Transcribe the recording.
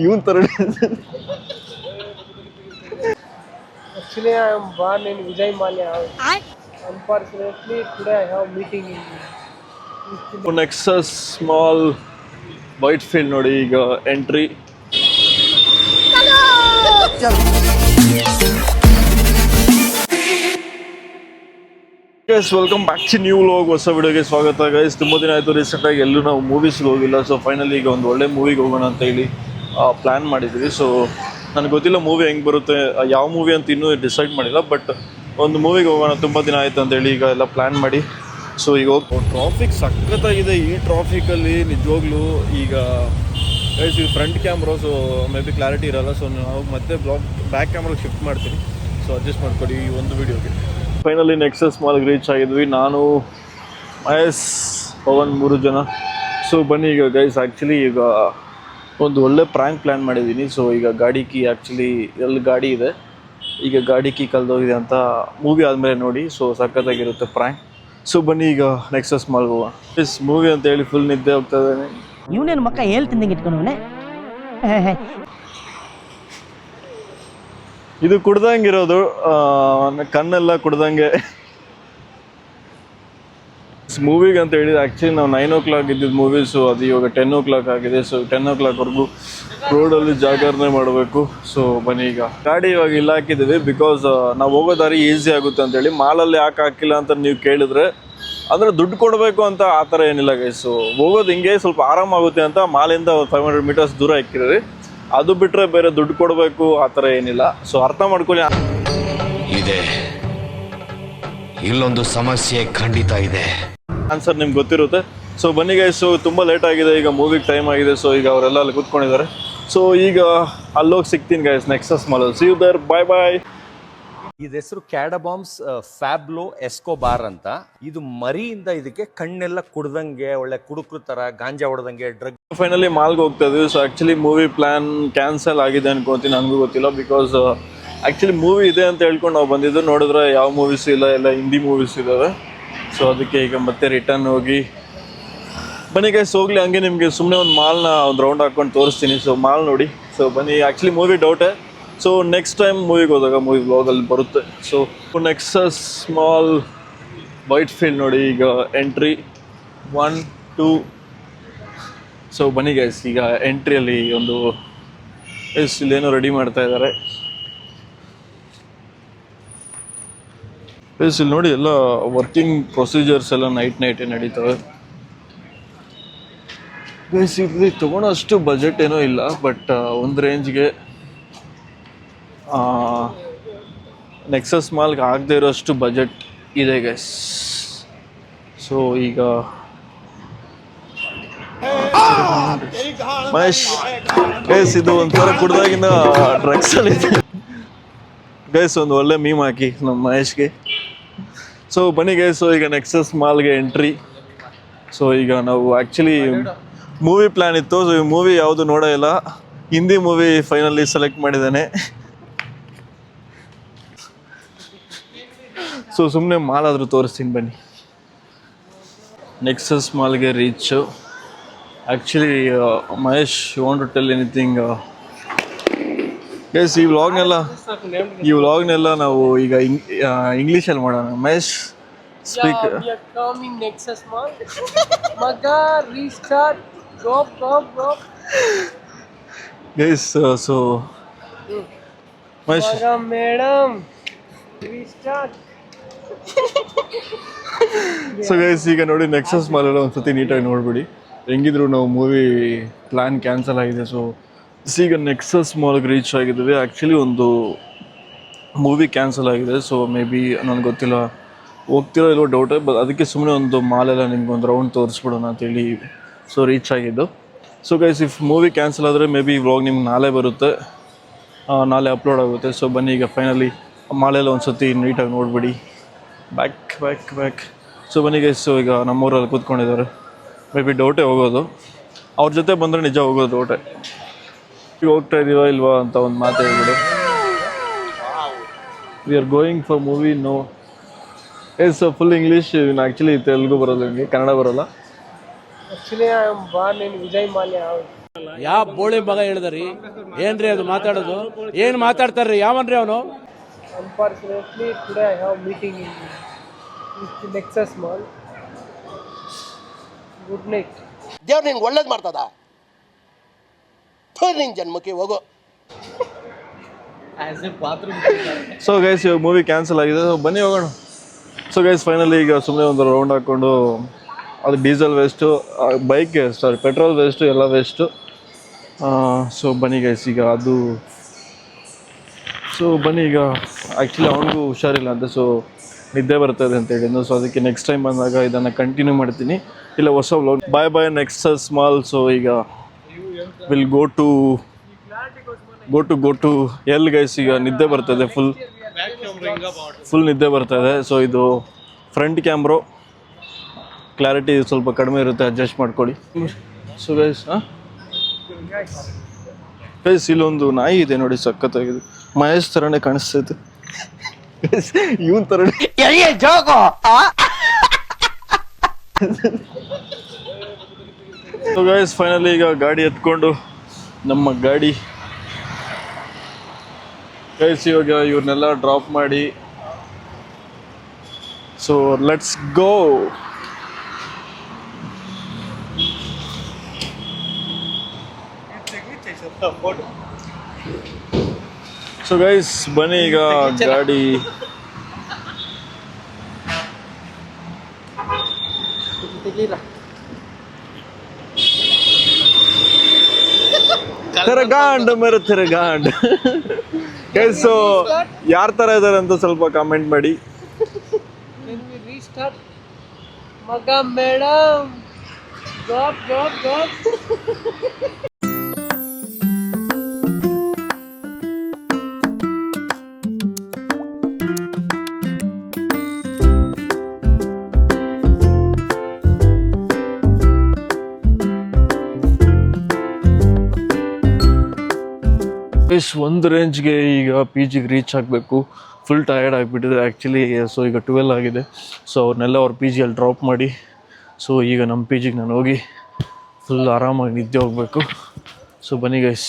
ಇವನ್ ತರ. Actually, I am born in Vijay Mallya house. Unfortunately, today I have meeting in Nexus small Whitefield ನೋಡಿ ಈಗ entry. Guys welcome back to new vlog. ಹೊಸ ವಿಡಿಯೋಗೆ ಸ್ವಾಗತ guys. ತುಂಬ ದಿನ ಆಯಿತು ರೀಸೆಂಟಾಗಿ ಎಲ್ಲೂ ನಾವು ಮೂವೀಸ್ಗೆ ಹೋಗಿಲ್ಲ. ಸೊ ಫೈನಲಿ ಈಗ ಒಂದು ಒಳ್ಳೆ ಮೂವಿಗೆ ಹೋಗೋಣ ಅಂತ ಹೇಳಿ ಪ್ಲ್ಯಾನ್ ಮಾಡಿದ್ವಿ. ಸೊ ನನಗೆ ಗೊತ್ತಿಲ್ಲ ಮೂವಿ ಹೆಂಗೆ ಬರುತ್ತೆ, ಯಾವ ಮೂವಿ ಅಂತ ಇನ್ನೂ ಡಿಸೈಡ್ ಮಾಡಿಲ್ಲ. ಬಟ್ ಒಂದು ಮೂವಿಗೆ ಹೋಗೋಣ, ತುಂಬ ದಿನ ಆಯಿತು ಅಂತೇಳಿ ಈಗ ಎಲ್ಲ ಪ್ಲ್ಯಾನ್ ಮಾಡಿ ಸೊ ಈಗ ಹೋಗಿ. ಟ್ರಾಫಿಕ್ ಸಖತ್ತಾಗಿದೆ ಈ ಟ್ರಾಫಿಕಲ್ಲಿ ನಿಜವಾಗ್ಲೂ. ಈಗ ಗೈಸ್ ಈ front camera so maybe clarity ಇರೋಲ್ಲ. ಸೊ ನಾವು ಮತ್ತೆ ಬ್ಯಾಕ್ ಕ್ಯಾಮ್ರಾಗೆ ಶಿಫ್ಟ್ ಮಾಡ್ತೀನಿ. ಸೊ ಅಡ್ಜಸ್ಟ್ ಮಾಡ್ಕೊಡಿ ಈ ಒಂದು ವೀಡಿಯೋಗೆ. ಫೈನಲಿ ನೆಕ್ಸಸ್ ಮಾಲ್ಗೆ ರೀಚ್ ಆಗಿದ್ವಿ. ನಾನು ಮಹೇಶ್ ಪವನ್ 3 ಜನ. ಸೊ ಬನ್ನಿ ಈಗ ಗೈಸ್, ಆ್ಯಕ್ಚುಲಿ ಈಗ ಒಂದು ಒಳ್ಳೆ ಪ್ರ್ಯಾಂಕ್ ಪ್ಲ್ಯಾನ್ ಮಾಡಿದ್ದೀನಿ. ಸೊ ಈಗ ಗಾಡಿ ಕೀ ಆ್ಯಕ್ಚುಲಿ ಎಲ್ಲಿ ಗಾಡಿ ಇದೆ, ಈಗ ಗಾಡಿ ಕೀ ಕಳೆದೋಗಿದೆ ಅಂತ ಮೂವಿ ಆದಮೇಲೆ ನೋಡಿ. So ಸಖತ್ತಾಗಿರುತ್ತೆ prank. ಸೊ ಬನ್ನಿ ಈಗ ನೆಕ್ಸಸ್ ಮಾಲ್ಗೆ ಹೋಗೋಣ. ಎಸ್ ಮೂವಿ ಅಂತ ಹೇಳಿ ಫುಲ್ ನಿದ್ದೆ ಹೋಗ್ತಾ ಇದ್ದಾನೆ. ಇವನೇನು ಮಕ್ಕ ಹೇಳ್ತಿದ್ದಂಗೆ ಇಟ್ಕೊಂಡವನೇ. ಇದು ಕುಡ್ದಂಗಿರೋದು, ಕಣ್ಣೆಲ್ಲ ಕುಡ್ದಂಗೆ. ಮೂವಿಗೆ ಅಂತ ಹೇಳಿದ್ರೆ ಆ್ಯಕ್ಚುಲಿ ನಾವು 9 o'clock ಇದ್ದಿದ್ದು ಮೂವಿ. ಸೊ ಅದು ಇವಾಗ 10 o'clock ಆಗಿದೆ. ಸೊ 10 o'clockವರೆಗೂ ರೋಡಲ್ಲಿ ಜಾಗರಣೆ ಮಾಡಬೇಕು. ಸೊ ಬನ್ನಿ ಈಗ ಗಾಡಿ ಇವಾಗ ಇಲ್ಲ ಹಾಕಿದ್ದೀವಿ. ಬಿಕಾಸ್ ನಾವು ಹೋಗೋ ದಾರಿ ಈಸಿ ಆಗುತ್ತೆ ಅಂತೇಳಿ. ಮಾಲಲ್ಲಿ ಯಾಕೆ ಹಾಕಿಲ್ಲ ಅಂತ ನೀವು ಕೇಳಿದ್ರೆ, ಅಂದರೆ ದುಡ್ಡು ಕೊಡಬೇಕು ಅಂತ ಆ ಥರ ಏನಿಲ್ಲ ಗೈಸ್. ಸೊ ಹೋಗೋದು ಹಿಂಗೆ ಸ್ವಲ್ಪ ಆರಾಮಾಗುತ್ತೆ ಅಂತ ಮಾಲಿಂದ 500 meters ದೂರ ಹಾಕಿರಿ. ಅದು ಬಿಟ್ಟರೆ ಬೇರೆ ದುಡ್ಡು ಕೊಡಬೇಕು ಆ ಥರ ಏನಿಲ್ಲ. ಸೊ ಅರ್ಥ ಮಾಡ್ಕೊಳ್ಳಿ. ಇದೆ ಇಲ್ಲೊಂದು ಸಮಸ್ಯೆ ಖಂಡಿತ ಇದೆ. ಆನ್ಸರ್ ನಿಮ್ಗೆ ಗೊತ್ತಿರುತ್ತೆ. ಸೊ ಬನ್ನಿ ಗೈಸ್. ಸೊ ತುಂಬ ಲೇಟ್ ಆಗಿದೆ, ಈಗ ಮೂವಿಗೆ ಟೈಮ್ ಆಗಿದೆ. ಸೊ ಈಗ ಅವರೆಲ್ಲ ಅಲ್ಲಿ ಕೂತ್ಕೊಂಡಿದ್ದಾರೆ. ಸೊ ಈಗ ಅಲ್ಲೋಗಿ ಸಿಗ್ತೀನಿ ಗೈಸ್ ನೆಕ್ಸಸ್ ಮಾಲಲ್ಲಿ. See you there, bye bye. ಇದ್ರ ಹೆಸರು ಕ್ಯಾಡಬಾಮ್ಸ್ ಫ್ಯಾಬ್ಲೋ ಎಸ್ಕೋಬಾರ್ ಅಂತ. ಇದು ಮರಿಯಿಂದ ಇದಕ್ಕೆ ಕಣ್ಣೆಲ್ಲ ಕುಡ್ದಂಗೆ, ಒಳ್ಳೆ ಕುಡುಕ್ರು ತರ ಗಾಂಜಾ ಹೊಡೆದಂಗೆ ಡ್ರಗ್. ಫೈನಲಿ ಮಾಲ್ಗೆ ಹೋಗ್ತಾ ಇದ್ವಿ. So actually movie plan cancel ಆಗಿದೆ ಅನ್ಕೊತೀನಿ, ನನಗೂ ಗೊತ್ತಿಲ್ಲ. ಬಿಕಾಸ್ ಆ್ಯಕ್ಚುಲಿ ಮೂವಿ ಇದೆ ಅಂತ ಹೇಳ್ಕೊಂಡು ನಾವು ಬಂದಿದ್ದು, ನೋಡಿದ್ರೆ ಯಾವ ಮೂವೀಸ್ ಇಲ್ಲ, ಎಲ್ಲ ಹಿಂದಿ ಮೂವೀಸ್ ಇದ್ದಾವೆ. ಸೊ ಅದಕ್ಕೆ ಈಗ ಮತ್ತೆ ರಿಟರ್ನ್ ಹೋಗಿ ಬನ್ನಿ ಗೈಸ್. ಹೋಗ್ಲಿ ಹಂಗೆ ನಿಮಗೆ ಸುಮ್ಮನೆ ಒಂದು ಮಾಲ್ನ ಒಂದು ರೌಂಡ್ ಹಾಕ್ಕೊಂಡು ತೋರಿಸ್ತೀನಿ. ಸೊ ಮಾಲ್ ನೋಡಿ. ಸೊ ಬನ್ನಿ. ಆ್ಯಕ್ಚುಲಿ ಮೂವಿ ಡೌಟೇ. ಸೊ ನೆಕ್ಸ್ಟ್ ಟೈಮ್ ಮೂವಿಗೆ ಹೋದಾಗ ಮೂವಿ ಬ್ಲಾಗಲ್ಲಿ ಬರುತ್ತೆ. So Nexus small Whitefield ನೋಡಿ ಈಗ ಎಂಟ್ರಿ 1 2. ಸೊ ಬನ್ನಿ ಗೈಸ್, ಈಗ ಎಂಟ್ರಿಯಲ್ಲಿ ಒಂದು ಇಲ್ಲೇನೋ ರೆಡಿ ಮಾಡ್ತಾ ಇದ್ದಾರೆ. ಇಲ್ಲಿ ನೋಡಿ, ಎಲ್ಲ ವರ್ಕಿಂಗ್ ಪ್ರೊಸೀಜರ್ಸ್ ಎಲ್ಲ ನೈಟೇ ನಡೀತವೆ ಗೈಸ್. ಇಲ್ಲಿ ತೊಗೊಳೋ ಅಷ್ಟು ಬಜೆಟ್ ಏನೋ ಇಲ್ಲ, ಬಟ್ ಒಂದು ರೇಂಜ್ಗೆ ನೆಕ್ಸಸ್ ಮಾಲ್ಗೆ ಆಗದೆ ಇರೋಷ್ಟು ಬಜೆಟ್ ಇದೆ ಗೈಸ್. ಸೊ ಈಗ ಮಹೇಶ್ ಗೈಸ್, ಇದು ಒಂಥರ ಕುಡ್ದಾಗಿಂದ ಡ್ರಗ್ಸಲ್ಲಿ ಗೈಸ್ ಒಂದು ಒಳ್ಳೆ ಮೀಮ್ ಹಾಕಿ ನಮ್ಮ ಮಹೇಶ್ಗೆ. ಸೊ ಬನ್ನಿ ಗೈಸ್. ಸೊ ಈಗ ನೆಕ್ಸಸ್ ಮಾಲ್ಗೆ ಎಂಟ್ರಿ. ಸೊ ಈಗ ನಾವು ಆ್ಯಕ್ಚುಲಿ ಮೂವಿ ಪ್ಲ್ಯಾನ್ ಇತ್ತು. ಸೊ ಈ ಮೂವಿ ಯಾವುದು ನೋಡೇ ಇಲ್ಲ, ಹಿಂದಿ ಮೂವಿ ಫೈನಲಿ ಸೆಲೆಕ್ಟ್ ಮಾಡಿದ್ದಾನೆ. ಸೊ ಸುಮ್ಮನೆ ಮಾಲ್ ಆದರೂ ತೋರಿಸ್ತೀನಿ ಬನ್ನಿ. ನೆಕ್ಸಸ್ ಮಾಲ್ಗೆ reach. Actually Mahesh, you want to tell anything guys? ಈ ವ್ಲಾಗ್ನೆಲ್ಲ ನಾವು ಈಗ ಇಂಗ್ಲೀಷಲ್ಲಿ ಮಾಡೋಣ. Mahesh speak. coming Nexus Mall. Maga restart. Go. Guys so Mahesh, Maga madam restart. So guys ಈಗ ನೋಡಿ ನೆಕ್ಸಸ್ ಮಾಲೆಲ್ಲ ಒಂದ್ಸತಿ ನೀಟಾಗಿ ನೋಡ್ಬಿಡಿ. ಹೆಂಗಿದ್ರು ನಾವು ಮೂವಿ ಪ್ಲ್ಯಾನ್ ಕ್ಯಾನ್ಸಲ್ ಆಗಿದೆ. ಸೊ ಈಗ ನೆಕ್ಸಸ್ ಮಾಲ್ಗೆ ರೀಚ್ ಆಗಿದ್ದೀವಿ. ಆ್ಯಕ್ಚುಲಿ ಒಂದು ಮೂವಿ ಕ್ಯಾನ್ಸಲ್ ಆಗಿದೆ. ಸೊ ಮೇ ಬಿ ನನಗೆ ಗೊತ್ತಿಲ್ಲ, ಹೋಗ್ತಿರೋ ಇಲ್ಲೋ ಡೌಟೇ. ಬಟ್ ಅದಕ್ಕೆ ಸುಮ್ಮನೆ ಒಂದು ಮಾಲೆಲ್ಲ ನಿಮ್ಗೊಂದು ರೌಂಡ್ ತೋರಿಸ್ಬಿಡೋಣ ಅಂತೇಳಿ ಸೊ ರೀಚ್ ಆಗಿದ್ದು. So guys, if movie cancel ಆದರೆ ಮೇ ಬಿ ವ್ಲಾಗ್ ನಿಮ್ಗೆ ನಾಳೆ ಬರುತ್ತೆ, ನಾಳೆ ಅಪ್ಲೋಡ್ ಆಗುತ್ತೆ. ಸೊ ಬನ್ನಿ ಈಗ ಫೈನಲಿ ಮಾಲೆಲ್ಲ ಒಂದು ಸತಿ ನೀಟಾಗಿ ನೋಡ್ಬಿಡಿ. ಬ್ಯಾಕ್. ಸೊ ಬನ್ನಿ ಗೈಸ್. ಸೊ ಈಗ ನಮ್ಮೂರಲ್ಲಿ ಕೂತ್ಕೊಂಡಿದ್ದಾರೆ. ಮೇ ಬಿ ಡೌಟೇ ಹೋಗೋದು, ಅವ್ರ ಜೊತೆ ಬಂದರೆ ನಿಜ ಹೋಗೋದು ಡೌಟೇ. ಈಗ ಹೋಗ್ತಾ ಇದ್ದೀವ ಇಲ್ವಾ ಅಂತ ಒಂದು ಮಾತು ಹೇಳ್ಬಿಡು. We are going for movie. No yes full English. Actually Telugu ಬರೋಲ್ಲ, ನಿಮಗೆ ಕನ್ನಡ ಬರೋಲ್ಲ. Actually, I am born in Vijay Mallya house. ಯಾವ ಬೋಳಿ ಮಗ ಹೇಳಿದ್ರಿ ಏನ್ರಿ ಅದು ಮಾತಾಡೋದು ಏನ್ ಮಾತಾಡ್ತಾರ್ರಿ ಯಾವನ್ರಿ ಅವನು Unfortunately, today I have meeting in Nexus Mall. Good night. ದೇವ್ರು ನಿನ್ಗೆ ಒಳ್ಳೇದು ಮಾಡ್ತದ ನಿನ್ ಜನ್ಮಕ್ಕೆ ಹೋಗೋ. ಸೊ ಗೈಸ್ ಇವಾಗ ಮೂವಿ ಕ್ಯಾನ್ಸಲ್ ಆಗಿದೆ, ಸೊ ಬನ್ನಿ ಹೋಗೋಣ. ಸೊ ಗೈಸ್ ಫೈನಲಿ ಈಗ ಸುಮ್ಮನೆ ಒಂದು ರೌಂಡ್ ಹಾಕ್ಕೊಂಡು, ಅದು ಡೀಸೆಲ್ ವೇಸ್ಟು, ಬೈಕ್ ಸಾರಿ ಪೆಟ್ರೋಲ್ ವೇಸ್ಟು, ಎಲ್ಲ ವೇಸ್ಟು. ಸೊ ಬನ್ನಿ ಗೈಸ್ ಈಗ ಅದು. ಸೊ ಬನ್ನಿ ಈಗ ಆ್ಯಕ್ಚುಲಿ ಅವನಿಗೂ ಹುಷಾರಿಲ್ಲ ಅಂತ, ಸೊ ನಿದ್ದೆ ಬರ್ತದೆ ಅಂತ ಹೇಳಿದ್ದು. ಸೊ ಅದಕ್ಕೆ ನೆಕ್ಸ್ಟ್ ಟೈಮ್ ಬಂದಾಗ ಇದನ್ನು ಕಂಟಿನ್ಯೂ ಮಾಡ್ತೀನಿ, ಇಲ್ಲ ಹೊಸ vlog. Bye Nexus mall. So ಈಗ will go to L guys. ಈಗ ನಿದ್ದೆ ಬರ್ತದೆ, ಫುಲ್ ನಿದ್ದೆ ಬರ್ತದೆ. ಸೊ ಇದು ಫ್ರಂಟ್ ಕ್ಯಾಮ್ರೋ, ಕ್ಲಾರಿಟಿ ಸ್ವಲ್ಪ ಕಡಿಮೆ ಇರುತ್ತೆ, ಅಡ್ಜಸ್ಟ್ ಮಾಡ್ಕೊಳ್ಳಿ. ಸೊ ಗೈಸ್ ಇಲ್ಲೊಂದು ನಾಯಿ ಇದೆ ನೋಡಿ, ಸಖತ್ತಾಗಿದೆ. ಮಹೇಶ್ ಥರನೇ ಕಾಣಿಸ್ತೈತೆ, ಇವನ್ ಥರನೇ. ಸೊ ಗೈಸ್ ಫೈನಲಿ ಈಗ ಗಾಡಿ ಎತ್ಕೊಂಡು ನಮ್ಮ ಗಾಡಿ ಗೈಸ್ ಇವಾಗ ಇವ್ರನ್ನೆಲ್ಲ ಡ್ರಾಪ್ ಮಾಡಿ, so let's go. So guys ಬನ್ನಿ ಈಗ ಗಾಡಿ ತಿರಗಾಂಡ್ ಮೇರೆ ತಿರಗಾಂಡ್. ಗೈಸ್ ಸೊ ಯಾರ ಥರ ಇದ್ದಾರೆ ಅಂತ ಸ್ವಲ್ಪ ಕಾಮೆಂಟ್ ಮಾಡಿ. When we restart, Maga madam, drop. ಒಂದು ರೇಂಜ್ಗೆ ಈಗ ಪಿ ಜಿಗೆ ರೀಚ್ ಆಗಬೇಕು. ಫುಲ್ ಟಯರ್ಡ್ ಆಗಿಬಿಟ್ಟಿದೆ ಆ್ಯಕ್ಚುಲಿ. ಸೊ ಈಗ 12 ಆಗಿದೆ. ಸೊ ಅವ್ರನ್ನೆಲ್ಲ ಅವ್ರ ಪಿ ಜಿಯಲ್ಲಿ ಡ್ರಾಪ್ ಮಾಡಿ, ಸೊ ಈಗ ನಮ್ಮ ಪಿ ಜಿಗೆ ನಾನು ಹೋಗಿ ಫುಲ್ ಆರಾಮಾಗಿ ನಿದ್ದೆ ಹೋಗಬೇಕು. ಸೊ ಬನ್ನಿ ಗೈಸ್.